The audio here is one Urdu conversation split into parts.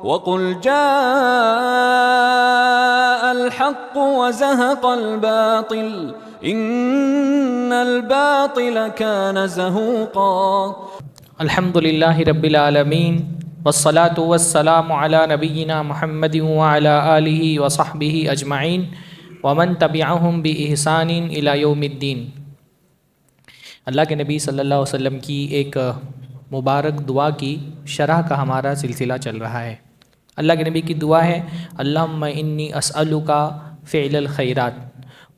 وقل جاء الحق وزهق الباطل ان الباطل كان زهوقا۔ الحمد للہ رب العالمین والصلاة والسلام علی نبینا محمد وعلی آلہ وصحبہ اجمعین ومن تبعہم بإحسان الی یوم الدین۔ اللہ کے نبی صلی اللہ علیہ وسلم کی ایک مبارک دعا کی شرح کا ہمارا سلسلہ چل رہا ہے۔ اللہ کے نبی کی دعا ہے اللہم انی اسألک فعل الخیرات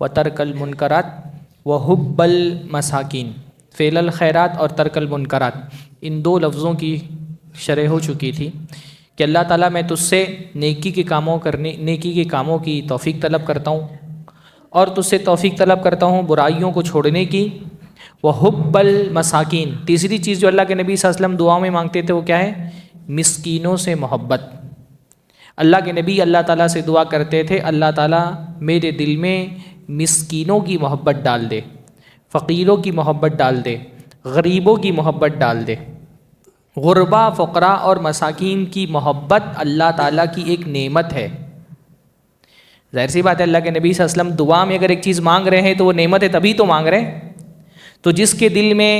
وترک المنکرات وحب المساکین۔ فعل الخیرات اور ترک المنکرات، ان دو لفظوں کی شرح ہو چکی تھی کہ اللہ تعالیٰ میں تجھ سے نیکی کے کاموں کی توفیق طلب کرتا ہوں، اور تجھ سے توفیق طلب کرتا ہوں برائیوں کو چھوڑنے کی، وحب المساکین۔ تیسری چیز جو اللہ کے نبی صلی اللہ علیہ وسلم دعا میں مانگتے تھے وہ کیا ہے؟ مسکینوں سے محبت۔ اللہ کے نبی اللہ تعالیٰ سے دعا کرتے تھے اللہ تعالیٰ میرے دل میں مسکینوں کی محبت ڈال دے، فقیروں کی محبت ڈال دے، غریبوں کی محبت ڈال دے۔ غربا، فقراء اور مساکین کی محبت اللہ تعالیٰ کی ایک نعمت ہے۔ ظاہر سی بات ہے اللہ کے نبی صلی اللہ علیہ وسلم دعا میں اگر ایک چیز مانگ رہے ہیں تو وہ نعمت ہے، تبھی تو مانگ رہے ہیں۔ تو جس کے دل میں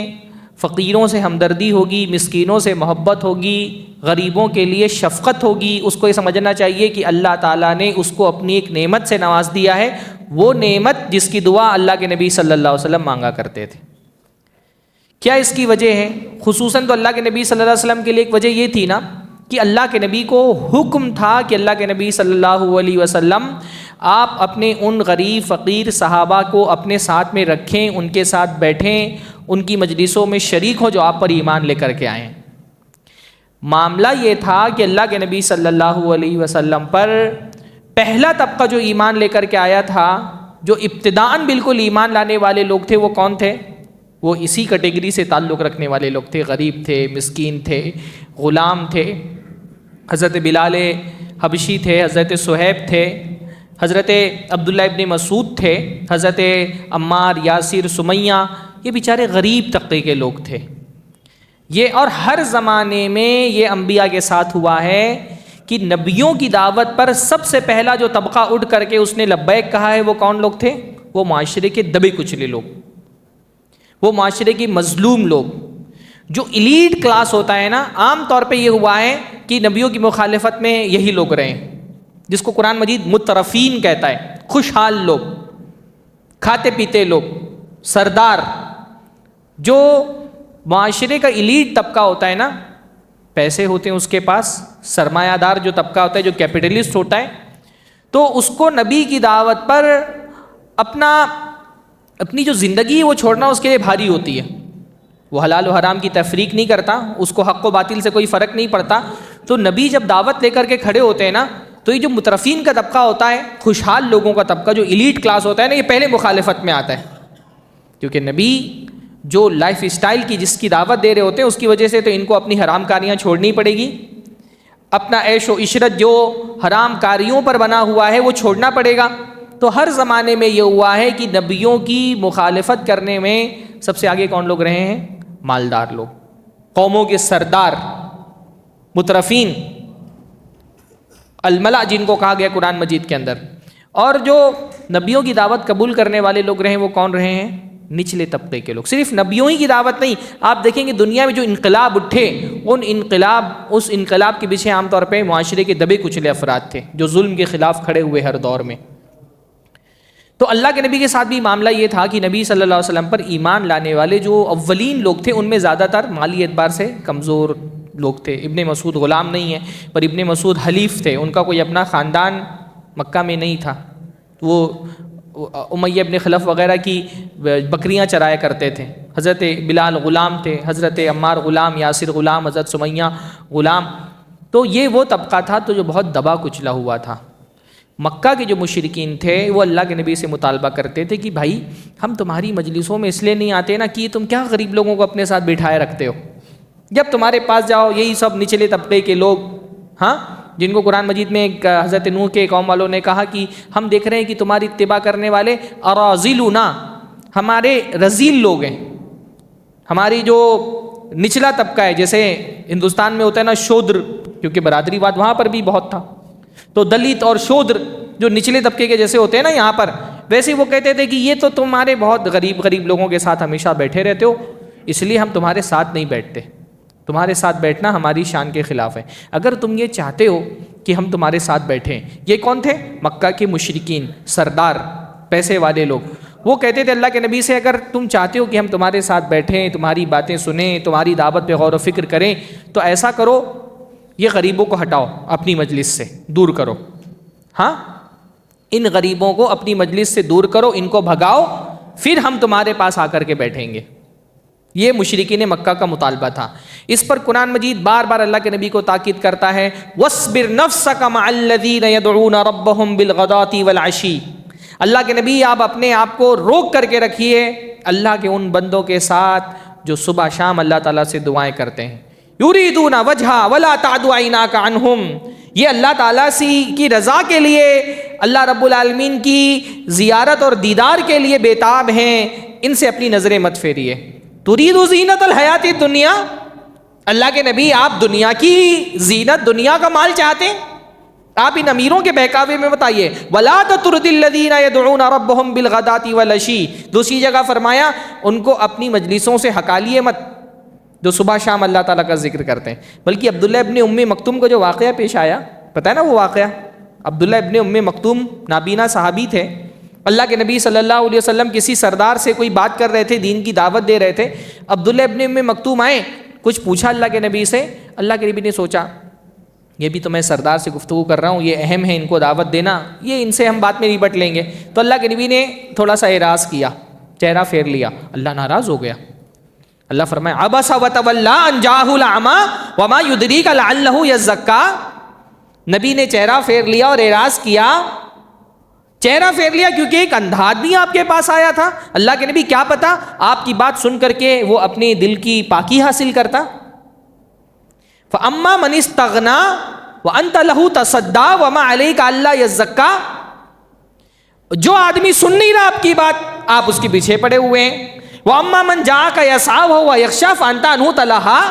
فقیروں سے ہمدردی ہوگی، مسکینوں سے محبت ہوگی، غریبوں کے لیے شفقت ہوگی، اس کو یہ سمجھنا چاہیے کہ اللہ تعالیٰ نے اس کو اپنی ایک نعمت سے نواز دیا ہے، وہ نعمت جس کی دعا اللہ کے نبی صلی اللہ علیہ وسلم مانگا کرتے تھے۔ کیا اس کی وجہ ہے؟ خصوصاً تو اللہ کے نبی صلی اللہ علیہ وسلم کے لیے ایک وجہ یہ تھی نا کہ اللہ کے نبی کو حکم تھا کہ اللہ کے نبی صلی اللہ علیہ وسلم آپ اپنے ان غریب فقیر صحابہ کو اپنے ساتھ میں رکھیں، ان کے ساتھ بیٹھیں، ان کی مجلسوں میں شریک ہوں جو آپ پر ایمان لے کر کے آئیں۔ معاملہ یہ تھا کہ اللہ کے نبی صلی اللہ علیہ وسلم پر پہلا طبقہ جو ایمان لے کر کے آیا تھا، جو ابتداءً بالکل ایمان لانے والے لوگ تھے، وہ کون تھے؟ وہ اسی کیٹیگری سے تعلق رکھنے والے لوگ تھے، غریب تھے، مسکین تھے، غلام تھے۔ حضرت بلال حبشی تھے، حضرت صہیب تھے، حضرت عبداللہ ابن مسعود تھے، حضرت عمار، یاسر، سمیہ، یہ بیچارے غریب طبقے کے لوگ تھے یہ۔ اور ہر زمانے میں یہ انبیاء کے ساتھ ہوا ہے کہ نبیوں کی دعوت پر سب سے پہلا جو طبقہ اٹھ کر کے اس نے لبیک کہا ہے وہ کون لوگ تھے؟ وہ معاشرے کے دبے کچلے لوگ، وہ معاشرے کے مظلوم لوگ۔ جو ایلیٹ کلاس ہوتا ہے نا، عام طور پہ یہ ہوا ہے کہ نبیوں کی مخالفت میں یہی لوگ رہے ہیں، جس کو قرآن مجید مترفین کہتا ہے، خوشحال لوگ، کھاتے پیتے لوگ، سردار۔ جو معاشرے کا ایلیٹ طبقہ ہوتا ہے نا، پیسے ہوتے ہیں اس کے پاس، سرمایہ دار جو طبقہ ہوتا ہے، جو کیپٹلسٹ ہوتا ہے، تو اس کو نبی کی دعوت پر اپنی جو زندگی ہے وہ چھوڑنا اس کے لیے بھاری ہوتی ہے۔ وہ حلال و حرام کی تفریق نہیں کرتا، اس کو حق و باطل سے کوئی فرق نہیں پڑتا۔ تو نبی جب دعوت لے کر کے کھڑے ہوتے ہیں نا، تو یہ جو مترفین کا طبقہ ہوتا ہے، خوشحال لوگوں کا طبقہ، جو ایلیٹ کلاس ہوتا ہے نا، یہ پہلے مخالفت میں آتا ہے، کیونکہ نبی جو لائف اسٹائل کی جس کی دعوت دے رہے ہوتے ہیں اس کی وجہ سے تو ان کو اپنی حرام کاریاں چھوڑنی پڑے گی، اپنا عیش و عشرت جو حرام کاریوں پر بنا ہوا ہے وہ چھوڑنا پڑے گا۔ تو ہر زمانے میں یہ ہوا ہے کہ نبیوں کی مخالفت کرنے میں سب سے آگے کون لوگ رہے ہیں؟ مالدار لوگ، قوموں کے سردار، مترفین، الملا جن کو کہا گیا قرآن مجید کے اندر۔ اور جو نبیوں کی دعوت قبول کرنے والے لوگ رہے ہیں وہ کون رہے ہیں؟ نچلے طبقے کے لوگ۔ صرف نبیوں ہی کی دعوت نہیں، آپ دیکھیں گے دنیا میں جو انقلاب اٹھے، اس انقلاب کے پیچھے عام طور پہ معاشرے کے دبے کچلے افراد تھے جو ظلم کے خلاف کھڑے ہوئے ہر دور میں۔ تو اللہ کے نبی کے ساتھ بھی معاملہ یہ تھا کہ نبی صلی اللہ علیہ وسلم پر ایمان لانے والے جو اولین لوگ تھے ان میں زیادہ تر مالی اعتبار سے کمزور لوگ تھے۔ ابن مسعود غلام نہیں ہے، پر ابن مسعود حلیف تھے، ان کا کوئی اپنا خاندان مکہ میں نہیں تھا، وہ امیہ ابن خلف وغیرہ کی بکریاں چرایا کرتے تھے۔ حضرت بلال غلام تھے، حضرت عمار غلام، یاسر غلام، حضرت سمیہ غلام۔ تو یہ وہ طبقہ تھا تو جو بہت دبا کچلا ہوا تھا۔ مکہ کے جو مشرکین تھے وہ اللہ کے نبی سے مطالبہ کرتے تھے کہ بھائی ہم تمہاری مجلسوں میں اس لیے نہیں آتے نا کہ تم کیا غریب لوگوں کو اپنے ساتھ بٹھائے رکھتے ہو، جب تمہارے پاس جاؤ یہی سب نچلے طبقے کے لوگ، ہاں، جن کو قرآن مجید میں حضرت نوح کے قوم والوں نے کہا کہ ہم دیکھ رہے ہیں کہ تمہاری اتباع کرنے والے اراذلنا، ہمارے رذیل لوگ ہیں، ہماری جو نچلا طبقہ ہے، جیسے ہندوستان میں ہوتا ہے نا شودر، کیونکہ برادری واد وہاں پر بھی بہت تھا، تو دلت اور شودر جو نچلے طبقے کے جیسے ہوتے ہیں نا یہاں پر، ویسے وہ کہتے تھے کہ یہ تو تمہارے بہت غریب لوگوں کے ساتھ ہمیشہ بیٹھے رہتے ہو، اس لیے ہم تمہارے ساتھ نہیں بیٹھتے، تمہارے ساتھ بیٹھنا ہماری شان کے خلاف ہے، اگر تم یہ چاہتے ہو کہ ہم تمہارے ساتھ بیٹھیں۔ یہ کون تھے؟ مکہ کے مشرکین، سردار، پیسے والے لوگ، وہ کہتے تھے اللہ کے نبی سے اگر تم چاہتے ہو کہ ہم تمہارے ساتھ بیٹھیں، تمہاری باتیں سنیں، تمہاری دعوت پہ غور و فکر کریں، تو ایسا کرو یہ غریبوں کو ہٹاؤ اپنی مجلس سے، دور کرو، ہاں ان غریبوں کو اپنی مجلس سے دور کرو، ان کو بھگاؤ، پھر ہم تمہارے پاس آ کر کے بیٹھیں گے۔ یہ مشرکین مکہ کا مطالبہ تھا۔ اس پر قرآن مجید بار بار اللہ کے نبی کو تاکید کرتا ہے، وَاصْبِرْ نَفْسَكَ مَعَ الَّذِينَ يَدْعُونَ رَبَّهُمْ بِالْغَدَاةِ وَالْعَشِيِّ۔ اللہ کے نبی آپ اپنے آپ کو روک کر کے رکھیے اللہ کے ان بندوں کے ساتھ جو صبح شام اللہ تعالیٰ سے دعائیں کرتے ہیں، یریدون وجہا ولا تعد عیناک عنہم، یہ اللہ تعالیٰ کی رضا کے لیے، اللہ رب العالمین کی زیارت اور دیدار کے لیے بےتاب ہیں، ان سے اپنی نظریں مت پھیریے۔ ترید زینت الحیات الدنیا، اللہ کے نبی آپ دنیا کی زینت، دنیا کا مال چاہتے ہیں؟ آپ ان امیروں کے بہکاوے میں بتائیے، وَلَا تَطْرُدِ الَّذِينَ يَدْعُونَ رَبَّهُمْ بِالْغَدَاةِ وَالْعَشِيِّ۔ دوسری جگہ فرمایا ان کو اپنی مجلسوں سے ہکالیے مت جو صبح شام اللہ تعالیٰ کا ذکر کرتے ہیں۔ بلکہ عبداللہ ابن ام مکتوم کو جو واقعہ پیش آیا، پتہ ہے نا وہ واقعہ، عبداللہ ابن ام مکتوم نابینا صحابی تھے، اللہ کے نبی صلی اللہ علیہ وسلم کسی سردار سے کوئی بات کر رہے تھے، دین کی دعوت دے رہے تھے، عبداللہ ابن ام مکتوم آئے، کچھ پوچھا اللہ کے نبی سے، اللہ کے نبی نے سوچا یہ بھی تو میں سردار سے گفتگو کر رہا ہوں، یہ اہم ہے ان کو دعوت دینا، یہ ان سے ہم بات میں نپٹ لیں گے، تو اللہ کے نبی نے تھوڑا سا اعراض کیا، چہرہ پھیر لیا، اللہ ناراض ہو گیا۔ اللہ فرمائے عبس وتولی ان جاءہ الاعمی وما یدریک لعلہ یزکا، نبی نے چہرہ پھیر لیا اور اعراض کیا، چہرہ پھیر لیا کیونکہ ایک اندھا آدمی آپ کے پاس آیا تھا، اللہ کے نبی کیا پتا آپ کی بات سن کر کے وہ اپنے دل کی پاکی حاصل کرتا۔ فَأَمَّا مَنِ اسْتَغْنَا وَأَنْتَ لَهُ تَصَدَّى وَمَا عَلَيْكَ أَلَّا يَزَّكَّى، جو آدمی سن نہیں رہا آپ کی بات، آپ اس کے پیچھے پڑے ہوئے ہیں۔ وَأَمَّا مَنْ جَاءَكَ يَسْعَىٰ وَهُوَ يَخْشَىٰ فَأَنْتَ عَنْهُ تَلَهَّىٰ،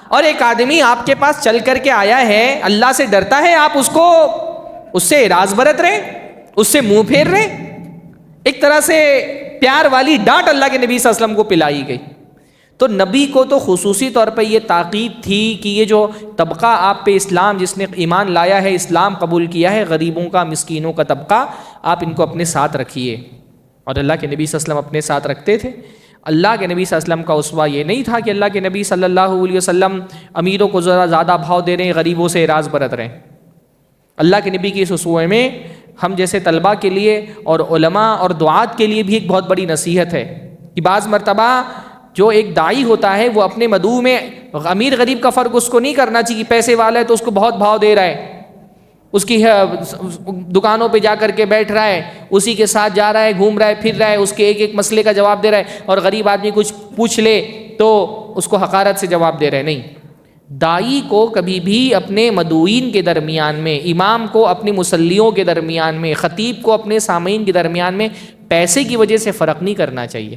اور ایک آدمی آپ کے پاس چل کر کے آیا ہے، اللہ سے ڈرتا ہے، آپ اس سے اعراض برت رہے، اس سے منہ پھیر رہے، ایک طرح سے پیار والی ڈانٹ اللہ کے نبی صلی اللہ علیہ وسلم کو پلائی گئی۔ تو نبی کو تو خصوصی طور پہ یہ تاکید تھی کہ یہ جو طبقہ آپ پہ اسلام، جس نے ایمان لایا ہے، اسلام قبول کیا ہے، غریبوں کا، مسکینوں کا طبقہ، آپ ان کو اپنے ساتھ رکھیے۔ اور اللہ کے نبی صلی اللہ علیہ وسلم اپنے ساتھ رکھتے تھے۔ اللہ کے نبی صلی اللہ علیہ وسلم کا اسوہ یہ نہیں تھا کہ اللہ کے نبی صلی اللہ علیہ وسلم امیروں کو ذرا زیادہ بھاؤ دے رہے ہیں، غریبوں سے اعراض برت رہے ہیں۔ اللہ کے نبی کی اس اسوے میں ہم جیسے طلباء کے لیے اور علماء اور دعات کے لیے بھی ایک بہت بڑی نصیحت ہے کہ بعض مرتبہ جو ایک داعی ہوتا ہے وہ اپنے مدعو میں امیر غریب کا فرق اس کو نہیں کرنا چاہیے، پیسے والا ہے تو اس کو بہت بھاؤ دے رہا ہے، اس کی دکانوں پہ جا کر کے بیٹھ رہا ہے، اسی کے ساتھ جا رہا ہے، گھوم رہا ہے، پھر رہا ہے، اس کے ایک ایک مسئلے کا جواب دے رہا ہے، اور غریب آدمی کچھ پوچھ لے تو اس کو حقارت سے جواب دے رہے۔ نہیں، داعی کو کبھی بھی اپنے مدعوین کے درمیان میں، امام کو اپنی مصلیوں کے درمیان میں، خطیب کو اپنے سامعین کے درمیان میں پیسے کی وجہ سے فرق نہیں کرنا چاہیے۔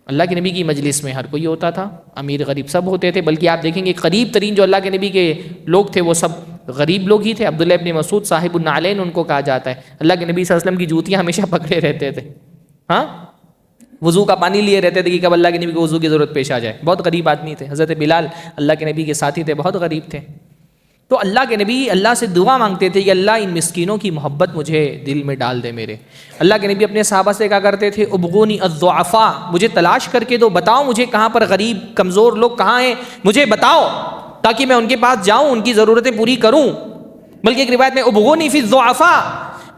اللہ کے نبی کی مجلس میں ہر کوئی ہوتا تھا، امیر غریب سب ہوتے تھے، بلکہ آپ دیکھیں گے قریب ترین جو اللہ کے نبی کے لوگ تھے وہ سب غریب لوگ ہی تھے۔ عبداللہ ابن مسعود صاحب النعلین ان کو کہا جاتا ہے، اللہ کے نبی صلی اللہ علیہ وسلم کی جوتیاں ہمیشہ پکڑے رہتے تھے، ہاں وضو کا پانی لیے رہتے تھے کہ کب اللہ کے نبی کو وضو کی ضرورت پیش آ جائے۔ بہت غریب آدمی تھے، حضرت بلال اللہ کے نبی کے ساتھی تھے، بہت غریب تھے۔ تو اللہ کے نبی اللہ سے دعا مانگتے تھے کہ اللہ ان مسکینوں کی محبت مجھے دل میں ڈال دے میرے۔ اللہ کے نبی اپنے صحابہ سے کہا کرتے تھے ابغونی الضعفاء، مجھے تلاش کر کے دو، بتاؤ مجھے کہاں پر غریب کمزور لوگ کہاں ہیں، مجھے بتاؤ تاکہ میں ان کے پاس جاؤں، ان کی ضرورتیں پوری کروں۔ بلکہ ایک روایت میں ابغونی فی الضعفاء،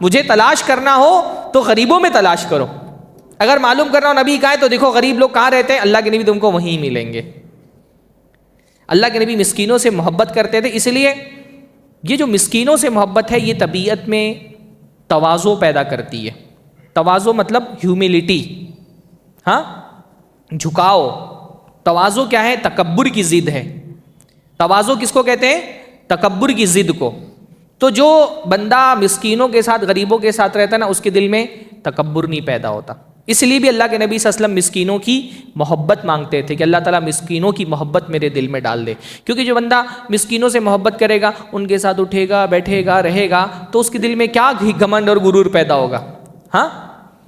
مجھے تلاش کرنا ہو تو غریبوں میں تلاش کرو، اگر معلوم کرنا ہو نبی کہا ہے تو دیکھو غریب لوگ کہاں رہتے ہیں، اللہ کے نبی تم کو وہیں ملیں گے۔ اللہ کے نبی مسکینوں سے محبت کرتے تھے، اس لیے یہ جو مسکینوں سے محبت ہے یہ طبیعت میں تواضع پیدا کرتی ہے۔ تواضع مطلب ہیوملٹی، ہاں جھکاؤ۔ تواضع کیا ہے؟ تکبر کی ضد ہے۔ تواضع کس کو کہتے ہیں؟ تکبر کی ضد کو۔ تو جو بندہ مسکینوں کے ساتھ، غریبوں کے ساتھ رہتا ہے نا، اس کے دل میں تکبر نہیں پیدا ہوتا۔ اس لیے بھی اللہ کے نبی صلی اللہ علیہ وسلم مسکینوں کی محبت مانگتے تھے کہ اللہ تعالیٰ مسکینوں کی محبت میرے دل میں ڈال دے، کیونکہ جو بندہ مسکینوں سے محبت کرے گا، ان کے ساتھ اٹھے گا، بیٹھے گا، رہے گا، تو اس کے دل میں کیا گھمنڈ اور غرور پیدا ہوگا. ہاں،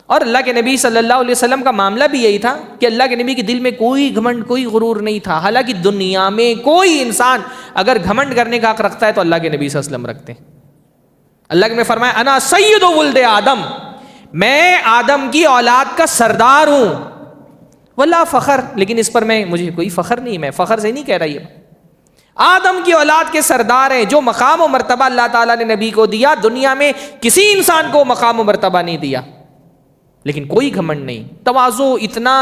اور اللہ کے نبی صلی اللہ علیہ وسلم کا معاملہ بھی یہی تھا کہ اللہ کے نبی کے دل میں کوئی گھمنڈ، کوئی غرور نہیں تھا. حالانکہ دنیا میں کوئی انسان اگر گھمنڈ کرنے کا حق رکھتا ہے تو اللہ کے نبی صلی اللہ علیہ وسلم رکھتے ہیں. اللہ نے فرمایا انا سید ولد آدم، میں آدم کی اولاد کا سردار ہوں. واللہ فخر، لیکن اس پر مجھے کوئی فخر نہیں، میں فخر سے نہیں کہہ رہا. یہ آدم کی اولاد کے سردار ہیں. جو مقام و مرتبہ اللہ تعالیٰ نے نبی کو دیا، دنیا میں کسی انسان کو مقام و مرتبہ نہیں دیا. لیکن کوئی گھمنڈ نہیں، تواضع اتنا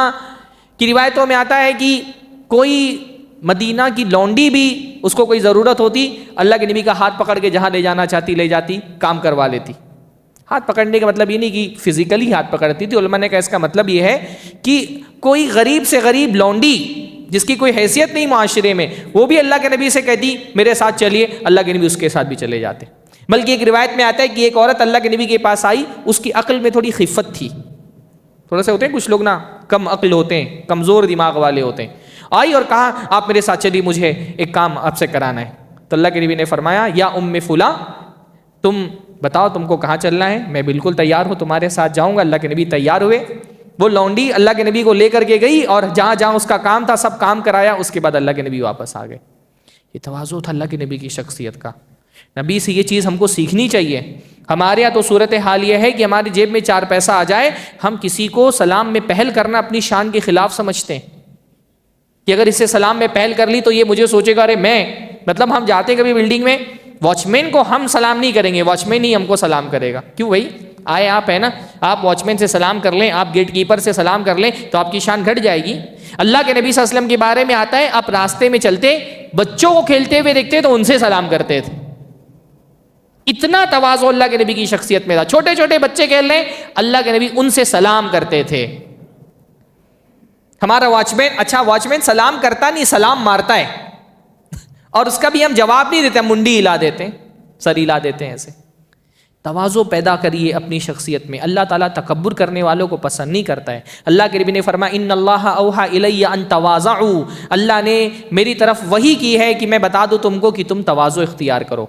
کہ روایتوں میں آتا ہے کہ کوئی مدینہ کی لونڈی بھی اس کو کوئی ضرورت ہوتی، اللہ کے نبی کا ہاتھ پکڑ کے جہاں لے جانا چاہتی لے جاتی، کام کروا لیتی. ہاتھ پکڑنے کا مطلب یہ نہیں کہ فزیکلی ہاتھ پکڑتی تھی. علماء نے کہا اس کا مطلب یہ ہے کہ کوئی غریب سے غریب لونڈی جس کی کوئی حیثیت نہیں معاشرے میں، وہ بھی اللہ کے نبی سے کہتی میرے ساتھ چلیے، اللہ کے نبی اس کے ساتھ بھی چلے جاتے. بلکہ ایک روایت میں آتا ہے کہ ایک عورت اللہ کے نبی کے پاس آئی، اس کی عقل میں تھوڑی خفت تھی. تھوڑا سے ہوتے ہیں کچھ لوگ نا کم عقل ہوتے ہیں، کمزور دماغ والے ہوتے ہیں. آئی اور کہا آپ میرے ساتھ چلیے، مجھے ایک کام آپ سے کرانا ہے. تو اللہ کے نبی نے فرمایا یا ام فلاں، تم بتاؤ تم کو کہاں چلنا ہے، میں بالکل تیار ہوں، تمہارے ساتھ جاؤں گا. اللہ کے نبی تیار ہوئے. وہ لونڈی اللہ کے نبی کو لے کر کے گئی اور جہاں جہاں اس کا کام تھا سب کام کرایا. اس کے بعد اللہ کے نبی واپس آ گئے. یہ تواضع تھا اللہ کے نبی کی شخصیت کا. نبی سے یہ چیز ہم کو سیکھنی چاہیے. ہمارے یہاں تو صورت حال یہ ہے کہ ہماری جیب میں 4 پیسہ آ جائے، ہم کسی کو سلام میں پہل کرنا اپنی شان کے خلاف سمجھتے ہیں کہ اگر اسے سلام میں پہل کر لی تو یہ مجھے سوچے گا ارے میں، مطلب ہم جاتے کبھی بلڈنگ میں، واچ مین کو ہم سلام نہیں کریں گے، واچ مین ہی ہم کو سلام کرے گا. کیوں بھائی؟ آئے آپ ہے نا، آپ واچ مین سے سلام کر لیں، آپ گیٹ کیپر سے سلام کر لیں تو آپ کی شان گھٹ جائے گی. اللہ کے نبی صلی اللہ علیہ وسلم کے بارے میں آتا ہے آپ راستے میں چلتے بچوں کو کھیلتے ہوئے دیکھتے تو ان سے سلام کرتے تھے. اتنا تواضع اللہ کے نبی کی شخصیت میں تھا. چھوٹے چھوٹے بچے کھیل رہے، اللہ کے نبی ان سے سلام کرتے تھے. ہمارا واچ مین، اچھا واچ مین سلام کرتا نہیں، سلام مارتا ہے، اور اس کا بھی ہم جواب نہیں دیتے، منڈی ہلا دیتے ہیں، سر ہلا دیتے ہیں. ایسے تواضع پیدا کریے اپنی شخصیت میں. اللہ تعالیٰ تکبر کرنے والوں کو پسند نہیں کرتا ہے. اللہ کے نبی نے فرمایا ان اللہ اوحى الی ان تواضعوا، اللہ نے میری طرف وحی کی ہے کہ میں بتا دوں تم کو کہ تم تواضع اختیار کرو.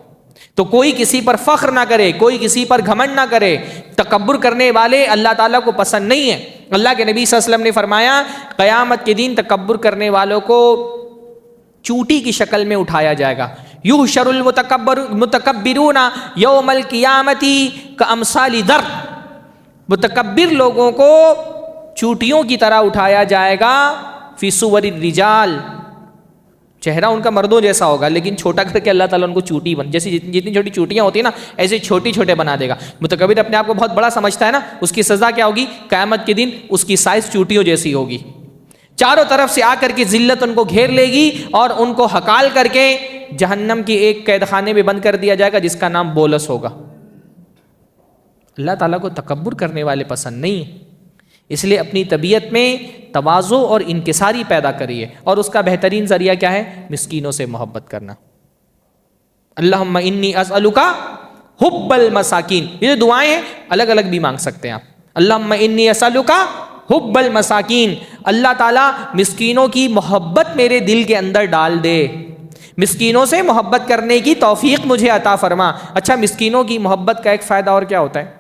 تو کوئی کسی پر فخر نہ کرے، کوئی کسی پر گھمنڈ نہ کرے. تکبر کرنے والے اللہ تعالیٰ کو پسند نہیں ہے. اللہ کے نبی صلی اللہ علیہ وسلم نے فرمایا قیامت کے دن تکبر کرنے والوں کو چوٹی کی شکل میں اٹھایا جائے گا. یحشر المتکبرون یوم القیامت کامثال در، متکبر لوگوں کو چوٹیوں کی طرح اٹھایا جائے گا. فی صور الرجال، چہرہ ان کا مردوں جیسا ہوگا لیکن چھوٹا کر کے اللہ تعالیٰ ان کو چوٹی جیسی جتنی چھوٹی چوٹیاں ہوتی ہیں نا ایسے چھوٹی چھوٹے بنا دے گا. متکبر اپنے آپ کو بہت بڑا سمجھتا ہے نا، اس کی سزا کیا ہوگی؟ قیامت کے دن اس کی سائز چوٹیوں جیسی ہوگی. چاروں طرف سے آ کر کے ذلت ان کو گھیر لے گی اور ان کو ہکال کر کے جہنم کی ایک قید خانے میں بند کر دیا جائے گا جس کا نام بولس ہوگا. اللہ تعالیٰ کو تکبر کرنے والے پسند نہیں ہیں. اس لیے اپنی طبیعت میں تواضع اور انکساری پیدا کریے، اور اس کا بہترین ذریعہ کیا ہے؟ مسکینوں سے محبت کرنا. اللہم انی اسألک حب المساکین، یہ جو دعائیں ہیں الگ الگ بھی مانگ سکتے ہیں آپ. اللہم انی اسألک حب المساکین، اللہ تعالیٰ مسکینوں کی محبت میرے دل کے اندر ڈال دے، مسکینوں سے محبت کرنے کی توفیق مجھے عطا فرما. اچھا، مسکینوں کی محبت کا ایک فائدہ اور کیا ہوتا ہے؟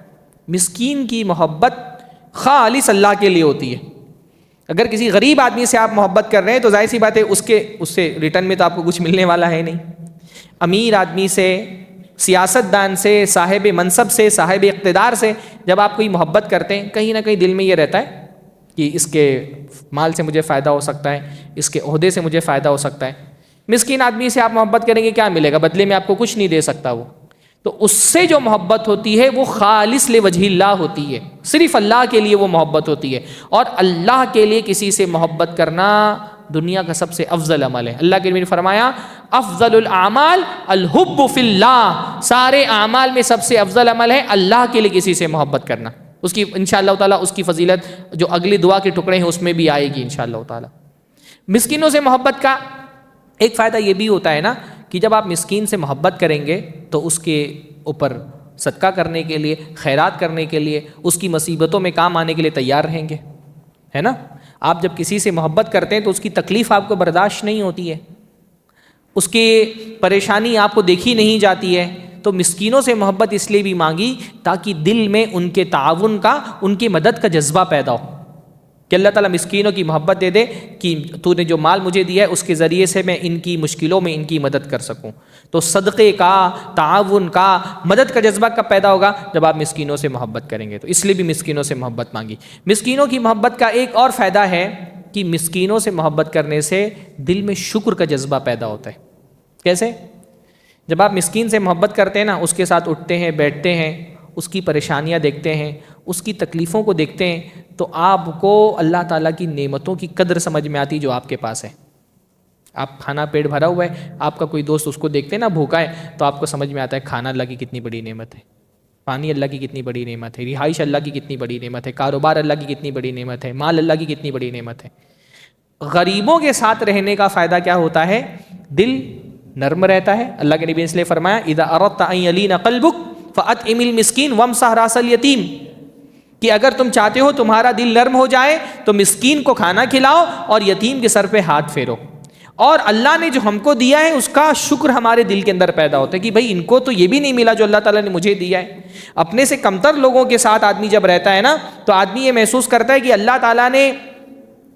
مسکین کی محبت خالص اللہ کے لیے ہوتی ہے. اگر کسی غریب آدمی سے آپ محبت کر رہے ہیں تو ظاہر سی بات ہے اس سے ریٹرن میں تو آپ کو کچھ ملنے والا ہے نہیں. امیر آدمی سے، سیاست دان سے، صاحب منصب سے، صاحب اقتدار سے جب آپ کوئی محبت کرتے ہیں کہیں نہ کہیں دل میں یہ رہتا ہے کہ اس کے مال سے مجھے فائدہ ہو سکتا ہے، اس کے عہدے سے مجھے فائدہ ہو سکتا ہے. مسکین آدمی سے آپ محبت کریں گے، کیا ملے گا؟ بدلے میں آپ کو کچھ نہیں دے سکتا وہ. تو اس سے جو محبت ہوتی ہے وہ خالص لوجہ اللہ ہوتی ہے، صرف اللہ کے لیے وہ محبت ہوتی ہے. اور اللہ کے لیے کسی سے محبت کرنا دنیا کا سب سے افضل عمل ہے. اللہ کے نبی نے فرمایا افضل الاعمال الحب فی اللہ، سارے اعمال میں سب سے افضل عمل ہے اللہ کے لیے کسی سے محبت کرنا. اس کی انشاءاللہ تعالیٰ اس کی فضیلت جو اگلی دعا کے ٹکڑے ہیں اس میں بھی آئے گی انشاءاللہ تعالیٰ. مسکینوں سے محبت کا ایک فائدہ یہ بھی ہوتا ہے نا کہ جب آپ مسکین سے محبت کریں گے تو اس کے اوپر صدقہ کرنے کے لیے، خیرات کرنے کے لیے، اس کی مصیبتوں میں کام آنے کے لیے تیار رہیں گے، ہے نا؟ آپ جب کسی سے محبت کرتے ہیں تو اس کی تکلیف آپ کو برداشت نہیں ہوتی ہے، اس کی پریشانی آپ کو دیکھی نہیں جاتی ہے، تو مسکینوں سے محبت اس لیے بھی مانگی تاکہ دل میں ان کے تعاون کا، ان کی مدد کا جذبہ پیدا ہو، کہ اللہ تعالیٰ مسکینوں کی محبت دے دے کہ تو نے جو مال مجھے دیا ہے اس کے ذریعے سے میں ان کی مشکلوں میں ان کی مدد کر سکوں۔ تو صدقے کا، تعاون کا، مدد کا جذبہ کب پیدا ہوگا؟ جب آپ مسکینوں سے محبت کریں گے۔ تو اس لیے بھی مسکینوں سے محبت مانگی۔ مسکینوں کی محبت کا ایک اور فائدہ ہے کہ مسکینوں سے محبت کرنے سے دل میں شکر کا جذبہ پیدا ہوتا ہے۔ کیسے؟ جب آپ مسکین سے محبت کرتے ہیں نا، اس کے ساتھ اٹھتے ہیں، بیٹھتے ہیں، اس کی پریشانیاں دیکھتے ہیں، اس کی تکلیفوں کو دیکھتے ہیں، تو آپ کو اللہ تعالیٰ کی نعمتوں کی قدر سمجھ میں آتی جو آپ کے پاس ہے۔ آپ کھانا پیٹ بھرا ہوا ہے، آپ کا کوئی دوست اس کو دیکھتے ہیں نا بھوکا ہے، تو آپ کو سمجھ میں آتا ہے کھانا اللہ کی کتنی بڑی نعمت ہے، پانی اللہ کی کتنی بڑی نعمت ہے، رہائش اللہ کی کتنی بڑی نعمت ہے، کاروبار اللہ کی کتنی بڑی نعمت ہے، مال اللہ کی کتنی بڑی نعمت ہے۔ غریبوں کے ساتھ رہنے کا فائدہ کیا ہوتا ہے؟ دل نرم رہتا ہے۔ اللہ کے نبی نے اس لیے فرمایا اذا اردت ان یلین قلبک فاطعم المسکین وامسح راس الیتیم، کہ اگر تم چاہتے ہو تمہارا دل نرم ہو جائے تو مسکین کو کھانا کھلاؤ اور یتیم کے سر پہ ہاتھ پھیرو، اور اللہ نے جو ہم کو دیا ہے اس کا شکر ہمارے دل کے اندر پیدا ہوتا ہے کہ بھائی ان کو تو یہ بھی نہیں ملا جو اللہ تعالیٰ نے مجھے دیا ہے۔ اپنے سے کمتر لوگوں کے ساتھ آدمی جب رہتا ہے نا، تو آدمی یہ محسوس کرتا ہے کہ اللہ تعالیٰ نے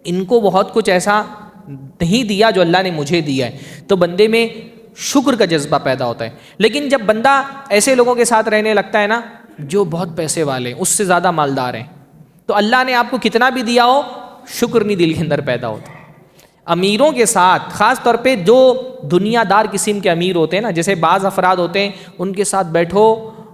ان کو بہت کچھ ایسا نہیں دیا جو اللہ نے مجھے دیا ہے، تو بندے میں شکر کا جذبہ پیدا ہوتا ہے۔ لیکن جب بندہ ایسے لوگوں کے ساتھ رہنے لگتا ہے نا جو بہت پیسے والے ہیں، اس سے زیادہ مالدار ہیں، تو اللہ نے آپ کو کتنا بھی دیا ہو شکر نہیں دل کے اندر پیدا ہوتا۔ امیروں کے ساتھ، خاص طور پہ جو دنیا دار قسم کے امیر ہوتے ہیں نا، جیسے بعض افراد ہوتے ہیں ان کے ساتھ بیٹھو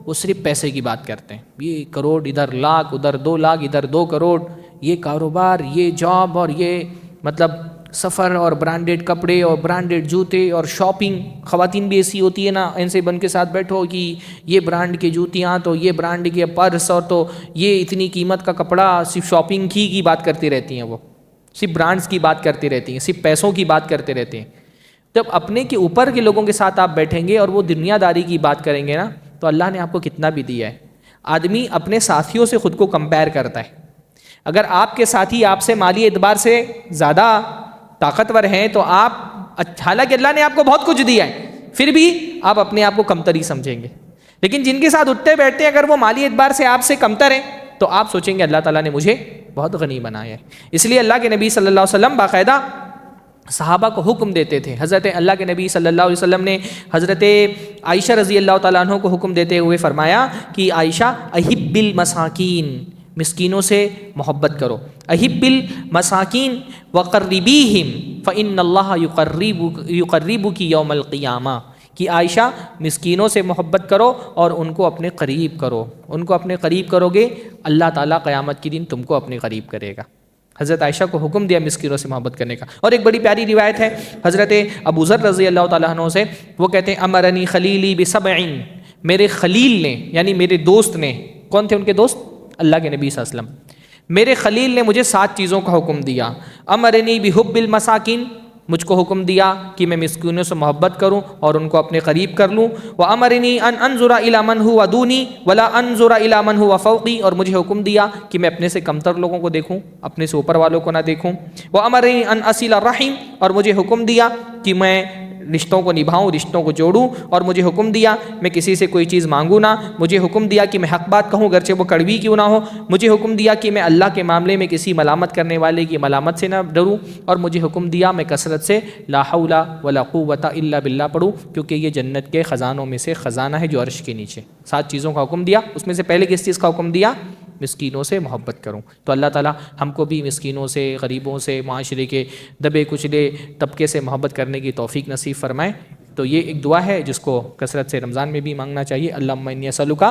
وہ صرف پیسے کی بات کرتے ہیں، یہ کروڑ ادھر لاکھ، ادھر 2 لاکھ، ادھر 2 کروڑ، یہ کاروبار، یہ جاب، اور یہ مطلب سفر، اور برانڈیڈ کپڑے اور برانڈیڈ جوتے اور شاپنگ۔ خواتین بھی ایسی ہوتی ہے نا، ان سے بن کے ساتھ بیٹھو کہ یہ برانڈ کے جوتیاں، تو یہ برانڈ کے پرس، اور تو یہ اتنی قیمت کا کپڑا، صرف شاپنگ کی بات کرتی رہتی ہیں، وہ صرف برانڈز کی بات کرتی رہتی ہیں، صرف پیسوں کی بات کرتے رہتے ہیں۔ جب اپنے کے اوپر کے لوگوں کے ساتھ آپ بیٹھیں گے اور وہ دنیا داری کی بات کریں گے نا، تو اللہ نے آپ کو کتنا بھی دیا ہے۔ آدمی اپنے ساتھیوں سے خود کو کمپیئر کرتا ہے۔ اگر آپ کے ساتھی آپ سے مالی اعتبار سے زیادہ طاقتور ہیں تو آپ، حالانکہ اللہ نے آپ کو بہت کچھ دیا ہے، پھر بھی آپ اپنے آپ کو کمتر ہی سمجھیں گے۔ لیکن جن کے ساتھ اٹھتے بیٹھتے ہیں اگر وہ مالی اعتبار سے آپ سے کمتر ہیں تو آپ سوچیں گے اللہ تعالیٰ نے مجھے بہت غنی بنایا ہے۔ اس لیے اللہ کے نبی صلی اللہ علیہ وسلم باقاعدہ صحابہ کو حکم دیتے تھے۔ حضرت اللہ کے نبی صلی اللہ علیہ وسلم نے حضرت عائشہ رضی اللہ تعالیٰ عنہ کو حکم دیتے ہوئے فرمایا کہ عائشہ احب المساکین، مسکینوں سے محبت کرو، احب المساکین وقربیہم فإن اللہ یقربک یوم القیامہ، کہ عائشہ مسکینوں سے محبت کرو اور ان کو اپنے قریب کرو، ان کو اپنے قریب کرو گے اللہ تعالیٰ قیامت کے دن تم کو اپنے قریب کرے گا۔ حضرت عائشہ کو حکم دیا مسکینوں سے محبت کرنے کا۔ اور ایک بڑی پیاری روایت ہے حضرت ابو ذر رضی اللہ تعالیٰ عنہ سے، وہ کہتے ہیں امرنی خلیلی بسبع، میرے خلیل نے یعنی میرے دوست نے، کون تھے ان کے دوست؟ اللہ کے نبی صلی اللہ علیہ وسلم، میرے خلیل نے مجھے 7 چیزوں کا حکم دیا۔ امرنی بحب المساکین، مجھ کو حکم دیا کہ میں مسکینوں سے محبت کروں اور ان کو اپنے قریب کر لوں۔ وَأَمَرِنِي أَنْ أَنْظُرَ إِلَى مَنْ هُوَ دُونِي وَلَا أَنْظُرَ إِلَى مَنْ هُوَ فَوْقِي، اور مجھے حکم دیا کہ میں اپنے سے کمتر لوگوں کو دیکھوں، اپنے سے اوپر والوں کو نہ دیکھوں۔ وَأَمَرِنِي أَنْ أَصِلَ الرَّحِمَ، اور مجھے حکم دیا کہ میں رشتوں کو نبھاؤں، رشتوں کو جوڑوں، اور مجھے حکم دیا میں کسی سے کوئی چیز مانگوں نہ، مجھے حکم دیا کہ میں حق بات کہوں گرچہ وہ کڑوی کیوں نہ ہو، مجھے حکم دیا کہ میں اللہ کے معاملے میں کسی ملامت کرنے والے کی ملامت سے نہ ڈروں، اور مجھے حکم دیا میں کثرت سے لا حول ولا قوت الا باللہ پڑھوں، کیونکہ یہ جنت کے خزانوں میں سے خزانہ ہے جو عرش کے نیچے۔ 7 چیزوں کا حکم دیا، اس میں سے پہلے کس چیز کا حکم دیا؟ مسکینوں سے محبت کروں۔ تو اللہ تعالیٰ ہم کو بھی مسکینوں سے، غریبوں سے، معاشرے کے دبے کچلے طبقے سے محبت کرنے کی توفیق نصیب فرمائے۔ تو یہ ایک دعا ہے جس کو کثرت سے رمضان میں بھی مانگنا چاہیے، اللہم انی اسألک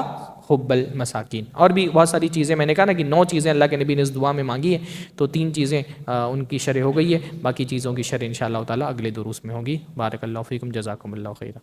حب المساکین۔ اور بھی بہت ساری چیزیں، میں نے کہا نا کہ 9 چیزیں اللہ کے نبی نے اس دعا میں مانگی ہیں، تو 3 چیزیں ان کی شرح ہو گئی ہے، باقی چیزوں کی شرح انشاءاللہ تعالیٰ اگلے دروس میں ہوگی۔ بارک اللہ فیکم، جزاکم اللہ خیرا۔